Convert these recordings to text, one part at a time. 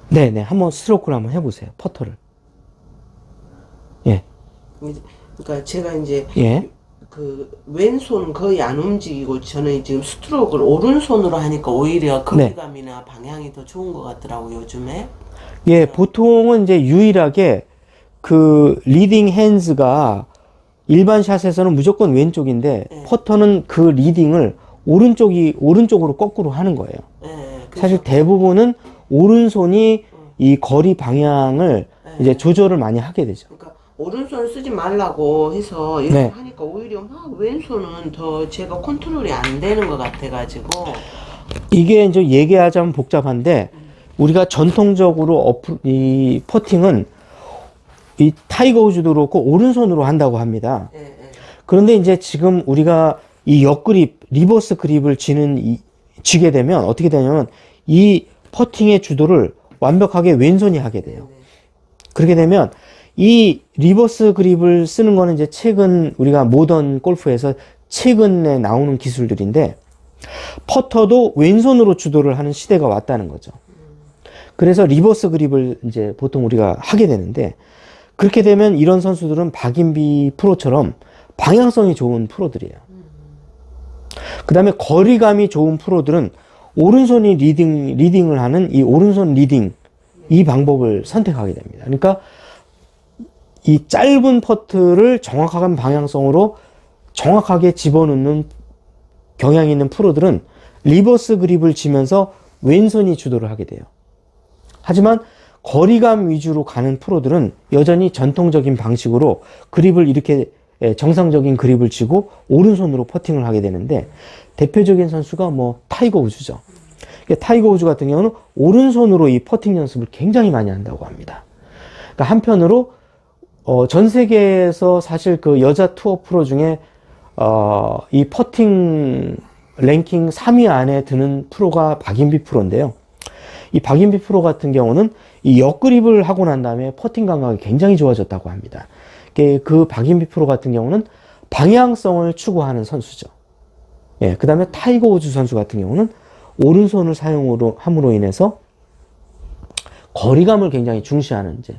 네네. 한번 스트로크를 한번 해보세요. 퍼터를. 예. 그러니까 제가 이제 예. 그 왼손 거의 안 움직이고 저는 지금 스트로크를 오른손으로 하니까 오히려 네. 거리감이나 방향이 더 좋은 것 같더라고요, 요즘에. 예. 보통은 이제 유일하게 그 리딩 핸즈가 일반 샷에서는 무조건 왼쪽인데 예, 퍼터는 그 리딩을 오른쪽으로 거꾸로 하는 거예요. 예, 사실 그래서, 대부분은 오른손이 이 거리 방향을 이제 예. 조절을 많이 하게 되죠. 그러니까 오른손 쓰지 말라고 해서 이렇게 네. 하니까 오히려 막 왼손은 더 제가 컨트롤이 안 되는 것 같아가지고. 이게 이제 얘기하자면 복잡한데 우리가 전통적으로 이 퍼팅은 이 타이거 우즈도 그렇고 오른손으로 한다고 합니다. 예, 예. 그런데 이제 지금 우리가 이 옆그립, 리버스 그립을 쥐게 되면 어떻게 되냐면 이 퍼팅의 주도를 완벽하게 왼손이 하게 돼요. 그렇게 되면 이 리버스 그립을 쓰는 거는 이제 최근 우리가 모던 골프에서 최근에 나오는 기술들인데 퍼터도 왼손으로 주도를 하는 시대가 왔다는 거죠. 그래서 리버스 그립을 이제 보통 우리가 하게 되는데 그렇게 되면 이런 선수들은 박인비 프로처럼 방향성이 좋은 프로들이에요. 그 다음에 거리감이 좋은 프로들은 오른손이 리딩을 하는 이 오른손 리딩, 이 방법을 선택하게 됩니다. 그러니까 이 짧은 퍼트를 정확한 방향성으로 정확하게 집어넣는 경향이 있는 프로들은 리버스 그립을 치면서 왼손이 주도를 하게 돼요. 하지만 거리감 위주로 가는 프로들은 여전히 전통적인 방식으로 그립을 이렇게 정상적인 그립을 치고 오른손으로 퍼팅을 하게 되는데 대표적인 선수가 뭐 타이거 우즈죠. 타이거 우즈 같은 경우는 오른손으로 이 퍼팅 연습을 굉장히 많이 한다고 합니다. 그러니까 한편으로 전 세계에서 사실 그 여자 투어 프로 중에 이 퍼팅 랭킹 3위 안에 드는 프로가 박인비 프로인데요. 이 박인비 프로 같은 경우는 이 역그립을 하고 난 다음에 퍼팅 감각이 굉장히 좋아졌다고 합니다. 그 박인비 프로 같은 경우는 방향성을 추구하는 선수죠. 예, 그 다음에 타이거 우즈 선수 같은 경우는 오른손을 함으로 인해서 거리감을 굉장히 중시하는 이제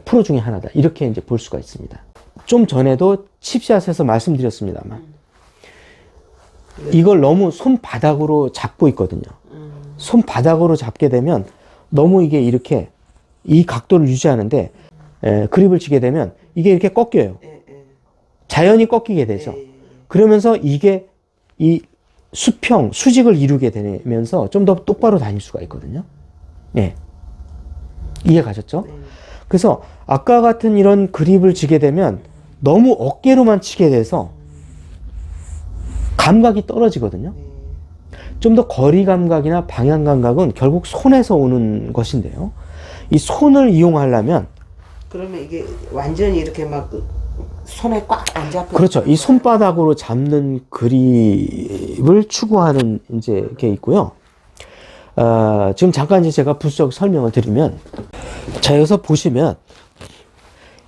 프로 중에 하나다. 이렇게 이제 볼 수가 있습니다. 좀 전에도 칩샷에서 말씀드렸습니다만 이걸 너무 손바닥으로 잡고 있거든요. 손바닥으로 잡게 되면 너무 이게 이렇게 이 각도를 유지하는데 그립을 치게 되면 이게 이렇게 꺾여요. 자연히 꺾이게 되죠. 그러면서 이게 이 수직을 이루게 되면서 좀 더 똑바로 다닐 수가 있거든요. 예. 이해 가셨죠? 그래서 아까 같은 이런 그립을 치게 되면 너무 어깨로만 치게 돼서 감각이 떨어지거든요. 좀 더 거리 감각이나 방향 감각은 결국 손에서 오는 것인데요. 이 손을 이용하려면 그러면 이게 완전히 이렇게 막 손에 꽉 안 잡혀. 그렇죠. 이 손바닥으로 잡는 그립을 추구하는 이제 게 있고요. 지금 잠깐 이제 제가 부수적 설명을 드리면 자 여기서 보시면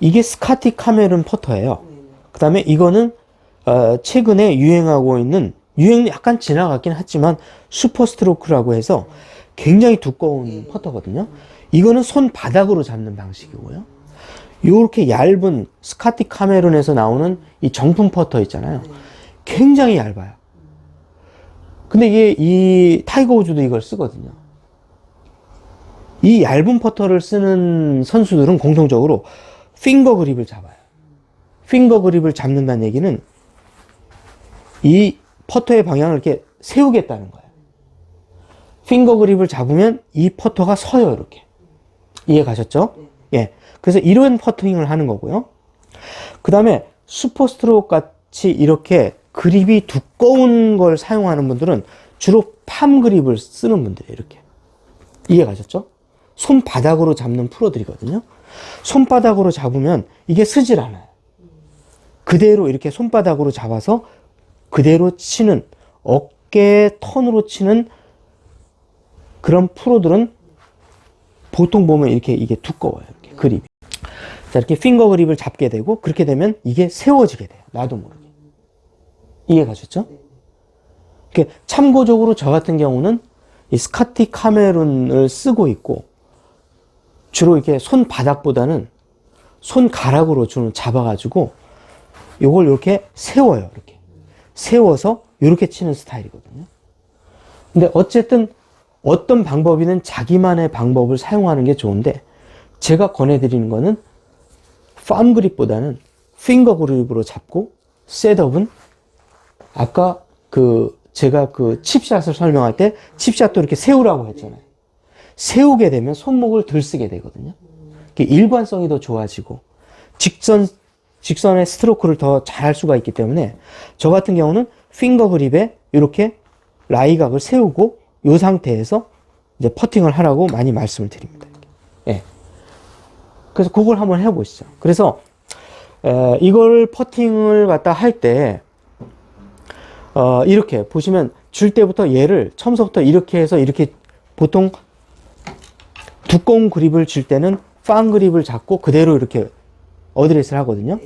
이게 스카티 카메룬 퍼터예요. 그 다음에 이거는 최근에 유행하고 있는 유행 약간 지나갔긴 했지만 슈퍼스트로크라고 해서 굉장히 두꺼운 퍼터거든요. 이거는 손바닥으로 잡는 방식이고요. 이렇게 얇은 스카티 카메룬에서 나오는 이 정품 퍼터 있잖아요. 굉장히 얇아요. 근데 이게 이 타이거 우즈도 이걸 쓰거든요. 이 얇은 퍼터를 쓰는 선수들은 공통적으로 핑거 그립을 잡아요. 핑거 그립을 잡는다는 얘기는 이 퍼터의 방향을 이렇게 세우겠다는 거예요. 핑거 그립을 잡으면 이 퍼터가 서요, 이렇게. 이해 가셨죠? 예. 그래서 이런 퍼팅을 하는 거고요. 그 다음에 슈퍼스트로크 같이 이렇게 그립이 두꺼운 걸 사용하는 분들은 주로 팜 그립을 쓰는 분들이에요, 이렇게. 이해 가셨죠? 손바닥으로 잡는 프로들이거든요. 손바닥으로 잡으면 이게 쓰질 않아요. 그대로 이렇게 손바닥으로 잡아서 그대로 치는 어깨 턴으로 치는 그런 프로들은 보통 보면 이렇게 이게 두꺼워요. 이렇게 그립이. 자, 이렇게 핑거 그립을 잡게 되고 그렇게 되면 이게 세워지게 돼요. 나도 모르게. 이해 가셨죠? 참고적으로 저 같은 경우는 이 스카티 카메룬을 쓰고 있고 주로 이렇게 손바닥보다는 손가락으로 주로 잡아가지고 요걸 이렇게 세워요. 이렇게 세워서 이렇게 치는 스타일이거든요. 근데 어쨌든 어떤 방법이든 자기만의 방법을 사용하는 게 좋은데, 제가 권해드리는 거는 팜 그립보다는 핑거 그립으로 잡고, 셋업은 아까 제가 칩샷을 설명할 때 칩샷도 이렇게 세우라고 했잖아요. 세우게 되면 손목을 덜 쓰게 되거든요. 일관성이 더 좋아지고 직선의 스트로크를 더 잘할 수가 있기 때문에, 저 같은 경우는 핑거 그립에 이렇게 라이각을 세우고 이 상태에서 이제 퍼팅을 하라고 많이 말씀을 드립니다. 예. 그래서 그걸 한번 해보시죠. 그래서 이걸 퍼팅을 갖다 할 때 이렇게 보시면 줄 때부터 얘를 처음서부터 이렇게 해서 이렇게 보통 두꺼운 그립을 줄 때는 팜 그립을 잡고 그대로 이렇게 어드레스를 하거든요.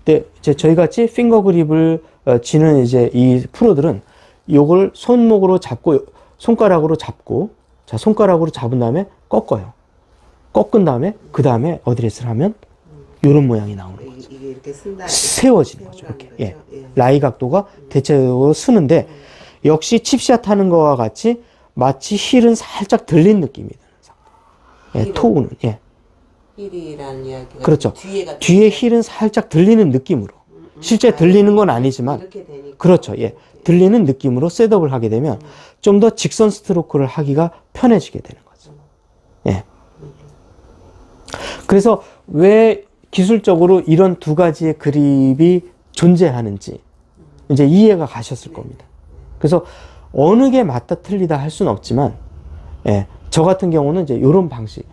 근데 이제 저희 같이 핑거 그립을 쥐는 이제 이 프로들은 요걸 손목으로 잡고 손가락으로 잡고, 자 손가락으로 잡은 다음에 꺾어요. 꺾은 다음에 그 다음에 어드레스를 하면 요런 모양이 나오는 거죠. 이게 이렇게 쓴다. 세워지는 거죠. 이렇게. 예. 라이 각도가 대체적으로 쓰는데, 역시 칩샷 하는 거와 같이 마치 힐은 살짝 들린 느낌이 드는 상태. 예, 토우는. 예. 힐이라는 이야기가 그렇죠. 뒤에가 뒤에 힐은 살짝 들리는 느낌으로. 실제 들리는 건 아니지만, 이렇게 되니까. 그렇죠. 예. 들리는 느낌으로 셋업을 하게 되면 좀 더 직선 스트로크를 하기가 편해지게 되는 거죠. 예. 그래서 왜 기술적으로 이런 두 가지의 그립이 존재하는지 이제 이해가 가셨을 겁니다. 그래서 어느 게 맞다 틀리다 할 수는 없지만, 예. 저 같은 경우는 이제 이런 방식.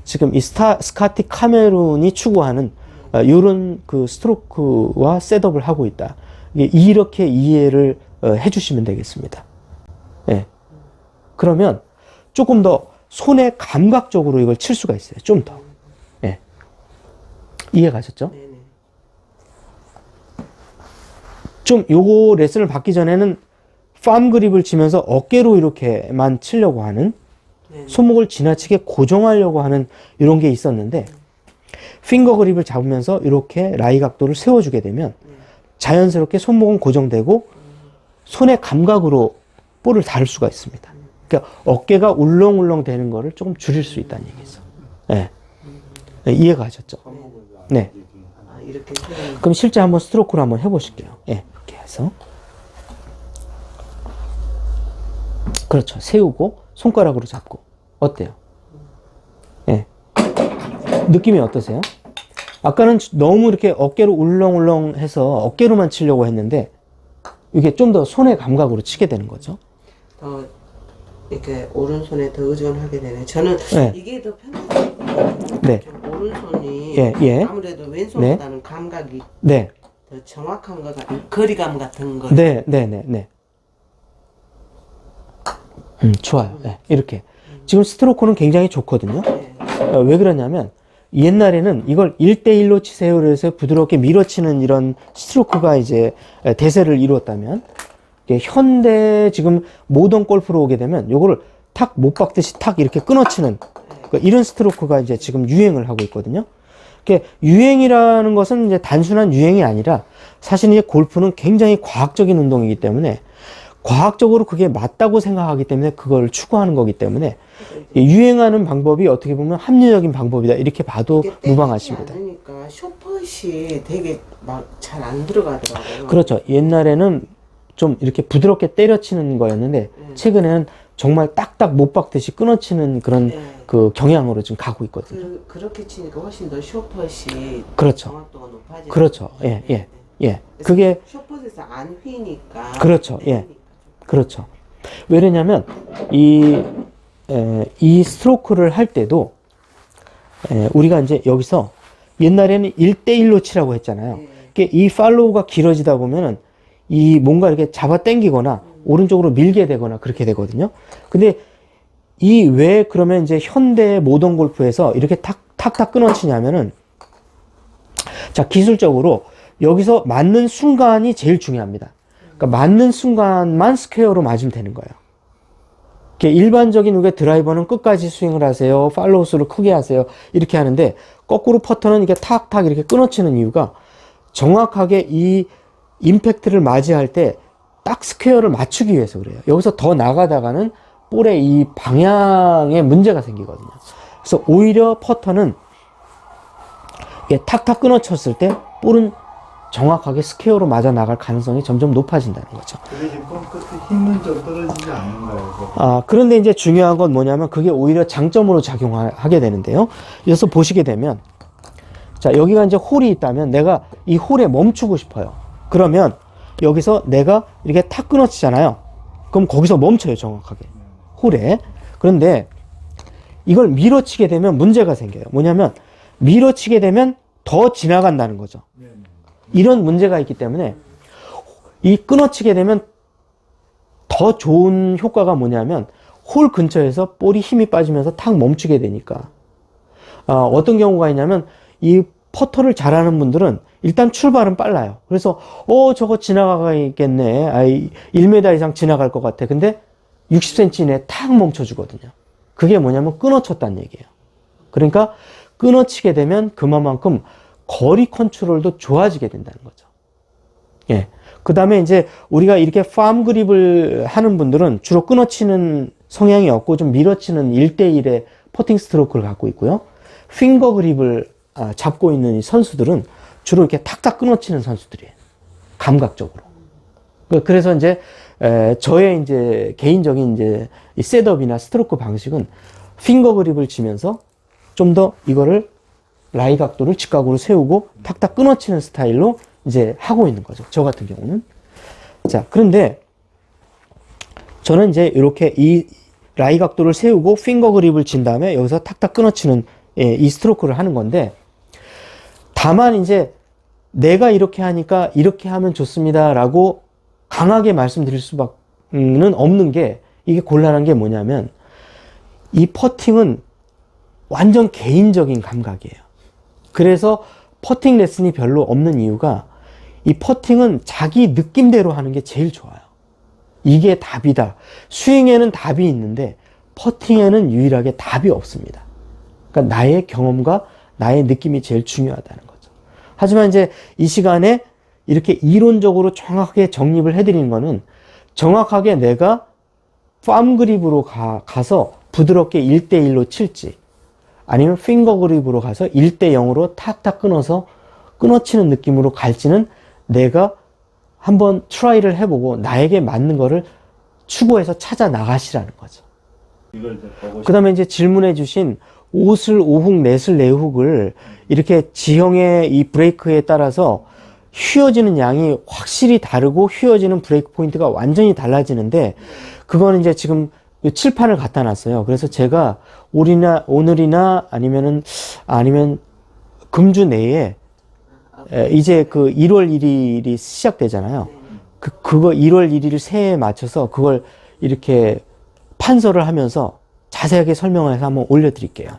지금 이 스카티 카메룬이 추구하는 이런 그 스트로크와 셋업을 하고 있다. 이렇게 이해를 해주시면 되겠습니다. 예. 그러면 조금 더 손의 감각적으로 이걸 칠 수가 있어요. 좀 더. 예. 이해 가셨죠? 네네. 좀 요거 레슨을 받기 전에는 팜 그립을 치면서 어깨로 이렇게만 치려고 하는, 네네. 손목을 지나치게 고정하려고 하는 이런 게 있었는데, 핑거 그립을 잡으면서 이렇게 라이 각도를 세워주게 되면 자연스럽게 손목은 고정되고 손의 감각으로 볼을 다룰 수가 있습니다. 그러니까 어깨가 울렁울렁 되는 거를 조금 줄일 수 있다는 얘기죠. 예. 네, 이해가 가셨죠? 네. 아, 이렇게 세우는. 그럼 실제 한번 스트로크로 한번 해보실게요. 예. 이렇게 해서. 그렇죠. 세우고 손가락으로 잡고. 어때요? 예. 느낌이 어떠세요? 아까는 너무 이렇게 어깨로 울렁울렁 해서 어깨로만 치려고 했는데, 이게 좀 더 손의 감각으로 치게 되는 거죠. 더 이렇게 오른손에 더 의존하게 되네. 저는 네. 이게 더 편한 것 같아요. 네. 오른손이 예, 예. 아무래도 왼손보다는 감각이 네. 더 정확한 것 같은 거리감 같은 거. 네, 네, 네, 네. 좋아요. 네, 이렇게. 지금 스트로크는 굉장히 좋거든요. 네. 왜 그러냐면, 옛날에는 이걸 1대1로 치세요. 그래서 부드럽게 밀어치는 이런 스트로크가 이제 대세를 이루었다면, 현대 지금 모던 골프로 오게 되면 요거를 탁 못 박듯이 탁 이렇게 끊어치는 이런 스트로크가 이제 지금 유행을 하고 있거든요. 유행이라는 것은 이제 단순한 유행이 아니라, 사실 이제 골프는 굉장히 과학적인 운동이기 때문에, 과학적으로 그게 맞다고 생각하기 때문에 그걸 추구하는 거기 때문에, 유행하는 방법이 어떻게 보면 합리적인 방법이다 이렇게 봐도 무방하십니다. 않으니까 숏풋이 되게 막 잘 안 들어가더라고요. 그렇죠. 옛날에는 좀 이렇게 부드럽게 때려치는 거였는데, 최근에는 정말 딱딱 못 박듯이 끊어치는 그런 그 경향으로 지금 가고 있거든요. 그렇게 치니까 훨씬 더 숏풋이 그렇죠. 정확도가 높아지는. 그렇죠. 예, 예, 예. 그게 숏풋에서 안 휘니까. 그렇죠. 예. 그렇죠. 왜냐면 이 스트로크를 할 때도 우리가 이제 여기서 옛날에는 1대1로 치라고 했잖아요. 이 팔로우가 길어지다 보면은 이 뭔가 이렇게 잡아 당기거나 오른쪽으로 밀게 되거나 그렇게 되거든요. 근데 이 왜 그러면 이제 현대 모던 골프에서 이렇게 탁탁 끊어치냐면은, 자, 기술적으로 여기서 맞는 순간이 제일 중요합니다. 그러니까 맞는 순간만 스퀘어로 맞으면 되는 거예요. 일반적인 우리가 드라이버는 끝까지 스윙을 하세요. 팔로우 스를 크게 하세요. 이렇게 하는데 거꾸로 퍼터는 이게 탁탁 이렇게 끊어치는 이유가 정확하게 이 임팩트를 맞이할 때 딱 스퀘어를 맞추기 위해서 그래요. 여기서 더 나가다가는 볼의 이 방향에 문제가 생기거든요. 그래서 오히려 퍼터는 이게 탁탁 끊어쳤을 때 볼은 정확하게 스퀘어로 맞아 나갈 가능성이 점점 높아진다는 거죠. 그게 지금 끝에 힘은 좀 떨어지지 않는가요? 그런데 이제 중요한 건 뭐냐면 그게 오히려 장점으로 작용하게 되는데요. 그래서 보시게 되면 자, 여기가 이제 홀이 있다면 내가 이 홀에 멈추고 싶어요. 그러면 여기서 내가 이렇게 탁 끊어치잖아요. 그럼 거기서 멈춰요, 정확하게. 홀에. 그런데 이걸 밀어치게 되면 문제가 생겨요. 뭐냐면 밀어치게 되면 더 지나간다는 거죠. 이런 문제가 있기 때문에 이 끊어치게 되면 더 좋은 효과가 뭐냐면 홀 근처에서 볼이 힘이 빠지면서 탁 멈추게 되니까 어떤 경우가 있냐면 이 퍼터를 잘하는 분들은 일단 출발은 빨라요. 그래서 저거 지나가겠네. 1m 이상 지나갈 것 같아. 근데 60cm 이내에 탁 멈춰주거든요. 그게 뭐냐면 끊어쳤다는 얘기예요. 그러니까 끊어치게 되면 그만큼 거리 컨트롤도 좋아지게 된다는 거죠. 예. 그 다음에 이제 우리가 이렇게 팜 그립을 하는 분들은 주로 끊어치는 성향이 없고 좀 밀어치는 1대1의 퍼팅 스트로크를 갖고 있고요. 핑거 그립을 잡고 있는 이 선수들은 주로 이렇게 탁탁 끊어치는 선수들이에요. 감각적으로. 그래서 이제 저의 이제 개인적인 이제 이 셋업이나 스트로크 방식은 핑거 그립을 치면서 좀 더 이거를 라이 각도를 직각으로 세우고 탁탁 끊어치는 스타일로 이제 하고 있는 거죠. 저 같은 경우는. 자, 그런데 저는 이제 이렇게 이 라이 각도를 세우고 핑거 그립을 친 다음에 여기서 탁탁 끊어치는 이 스트로크를 하는 건데 다만 이제 내가 이렇게 하니까 이렇게 하면 좋습니다 라고 강하게 말씀드릴 수밖에 없는 게 이게 곤란한 게 뭐냐면 이 퍼팅은 완전 개인적인 감각이에요. 그래서 퍼팅 레슨이 별로 없는 이유가 이 퍼팅은 자기 느낌대로 하는 게 제일 좋아요. 이게 답이다. 스윙에는 답이 있는데 퍼팅에는 유일하게 답이 없습니다. 그러니까 나의 경험과 나의 느낌이 제일 중요하다는 거죠. 하지만 이제 이 시간에 이렇게 이론적으로 정확하게 정립을 해드리는 거는 정확하게 내가 팜 그립으로 가서 부드럽게 1대1로 칠지 아니면 핑거 그립으로 가서 1대0으로 탁탁 끊어서 끊어치는 느낌으로 갈지는 내가 한번 트라이를 해보고 나에게 맞는 거를 추구해서 찾아 나가시라는 거죠. 그 다음에 이제 질문해 주신 옷을 5훅, 넷을 4훅을 이렇게 지형의 이 브레이크에 따라서 휘어지는 양이 확실히 다르고 휘어지는 브레이크 포인트가 완전히 달라지는데 그거는 이제 지금 칠판을 갖다 놨어요. 그래서 제가 오늘이나 아니면 금주 내에 이제 그 1월 1일이 시작되잖아요. 그거 1월 1일 새해에 맞춰서 그걸 이렇게 판서를 하면서 자세하게 설명을 해서 한번 올려드릴게요.